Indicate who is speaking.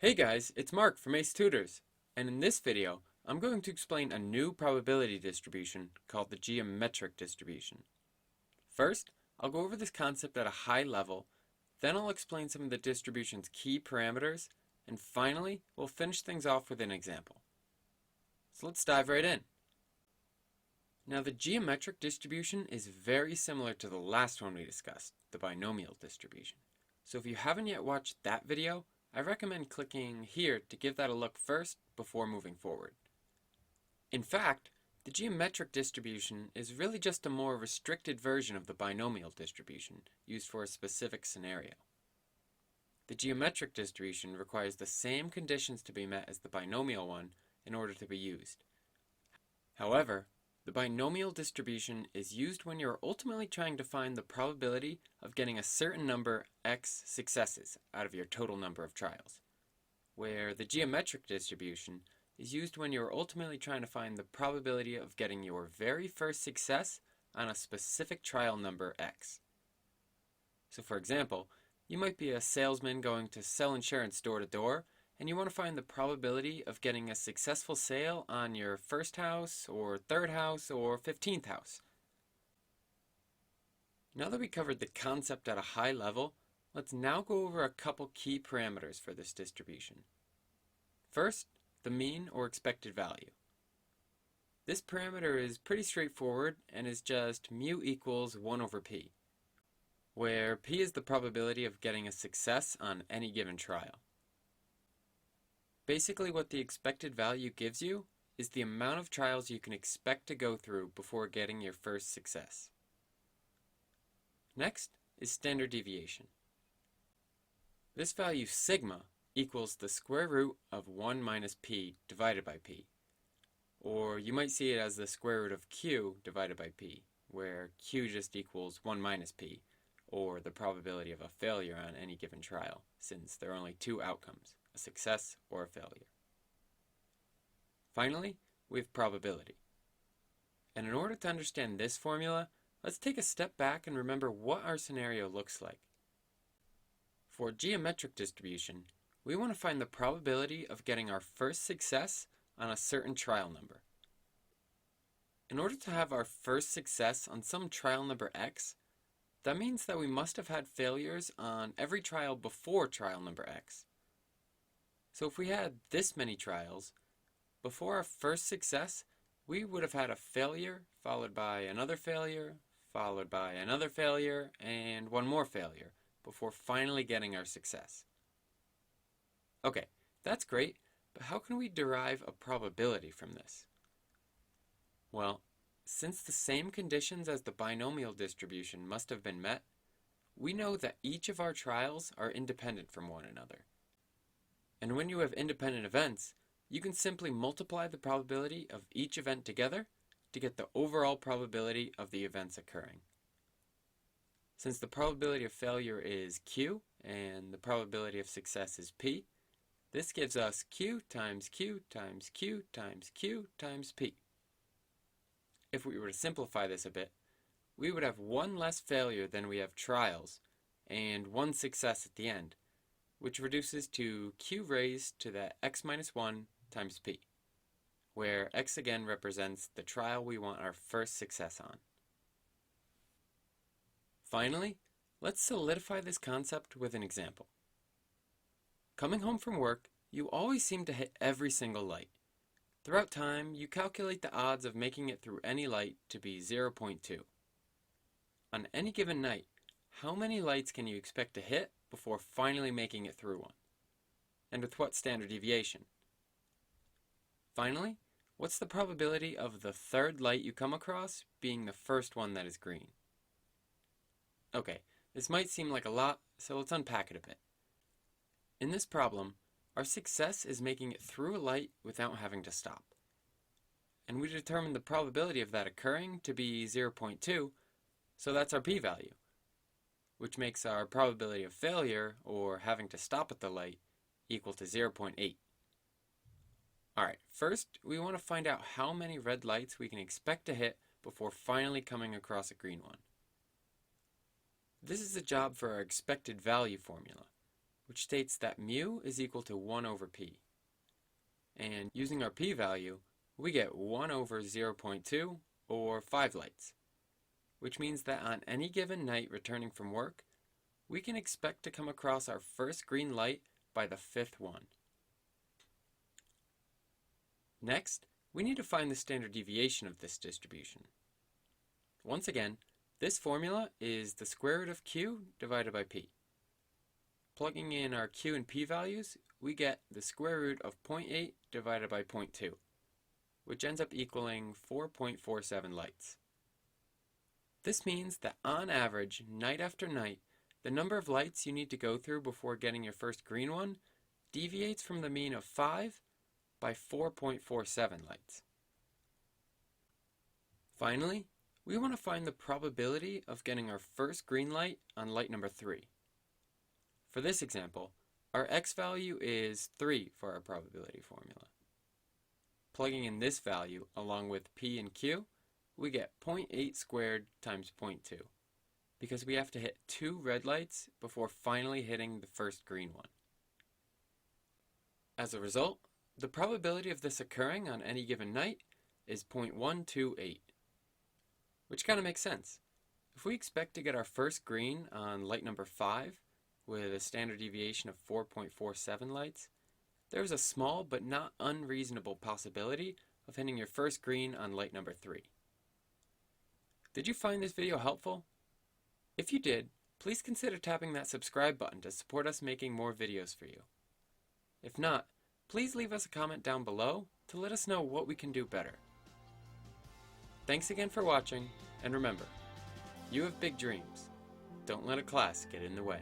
Speaker 1: Hey guys, it's Mark from Ace Tutors, and in this video, I'm going to explain a new probability distribution called the geometric distribution. First, I'll go over this concept at a high level, then I'll explain some of the distribution's key parameters, and finally, we'll finish things off with an example. So let's dive right in. Now the geometric distribution is very similar to the last one we discussed, the binomial distribution. So if you haven't yet watched that video, I recommend clicking here to give that a look first before moving forward. In fact, the geometric distribution is really just a more restricted version of the binomial distribution used for a specific scenario. The geometric distribution requires the same conditions to be met as the binomial one in order to be used. However, the binomial distribution is used when you're ultimately trying to find the probability of getting a certain number x successes out of your total number of trials, where the geometric distribution is used when you're ultimately trying to find the probability of getting your very first success on a specific trial number x. So for example, you might be a salesman going to sell insurance door to door, and you want to find the probability of getting a successful sale on your first house, or third house, or 15th house. Now that we covered the concept at a high level, let's now go over a couple key parameters for this distribution. First, the mean or expected value. This parameter is pretty straightforward and is just mu equals 1 over p, where p is the probability of getting a success on any given trial. Basically, what the expected value gives you is the amount of trials you can expect to go through before getting your first success. Next is standard deviation. This value sigma equals the square root of 1 minus p divided by p. Or you might see it as the square root of q divided by p, where q just equals 1 minus p, or the probability of a failure on any given trial, since there are only two outcomes, a success or a failure. Finally, we have probability. And in order to understand this formula, let's take a step back and remember what our scenario looks like. For geometric distribution, we want to find the probability of getting our first success on a certain trial number. In order to have our first success on some trial number x, that means that we must have had failures on every trial before trial number x. So if we had this many trials, before our first success, we would have had a failure, followed by another failure, followed by another failure, and one more failure, before finally getting our success. Okay, that's great, but how can we derive a probability from this? Well, since the same conditions as the binomial distribution must have been met, we know that each of our trials are independent from one another. And when you have independent events, you can simply multiply the probability of each event together to get the overall probability of the events occurring. Since the probability of failure is q and the probability of success is p, this gives us q times q times q times q times p. If we were to simplify this a bit, we would have one less failure than we have trials and one success at the end, which reduces to q raised to the x minus 1 times p, where x again represents the trial we want our first success on. Finally, let's solidify this concept with an example. Coming home from work, you always seem to hit every single light. Throughout time, you calculate the odds of making it through any light to be 0.2. On any given night, how many lights can you expect to hit before finally making it through one? And with what standard deviation? Finally, what's the probability of the third light you come across being the first one that is green? Okay, this might seem like a lot, so let's unpack it a bit. In this problem, our success is making it through a light without having to stop. And we determined the probability of that occurring to be 0.2, so that's our p-value, which makes our probability of failure, or having to stop at the light, equal to 0.8. Alright, first we want to find out how many red lights we can expect to hit before finally coming across a green one. This is a job for our expected value formula, which states that mu is equal to 1 over p. And using our p-value, we get 1 over 0.2, or 5 lights, which means that on any given night returning from work, we can expect to come across our first green light by the 5th one. Next, we need to find the standard deviation of this distribution. Once again, this formula is the square root of q divided by p. Plugging in our q and p values, we get the square root of 0.8 divided by 0.2, which ends up equaling 4.47 lights. This means that on average, night after night, the number of lights you need to go through before getting your first green one deviates from the mean of 5 by 4.47 lights. Finally, we want to find the probability of getting our first green light on light number 3. For this example, our x value is 3 for our probability formula. Plugging in this value along with p and q, we get 0.8 squared times 0.2, because we have to hit 2 red lights before finally hitting the first green one. As a result, the probability of this occurring on any given night is 0.128, which kind of makes sense. If we expect to get our first green on light number 5 with a standard deviation of 4.47 lights, there is a small but not unreasonable possibility of hitting your first green on light number 3. Did you find this video helpful? If you did, please consider tapping that subscribe button to support us making more videos for you. If not, please leave us a comment down below to let us know what we can do better. Thanks again for watching, and remember, you have big dreams. Don't let a class get in the way.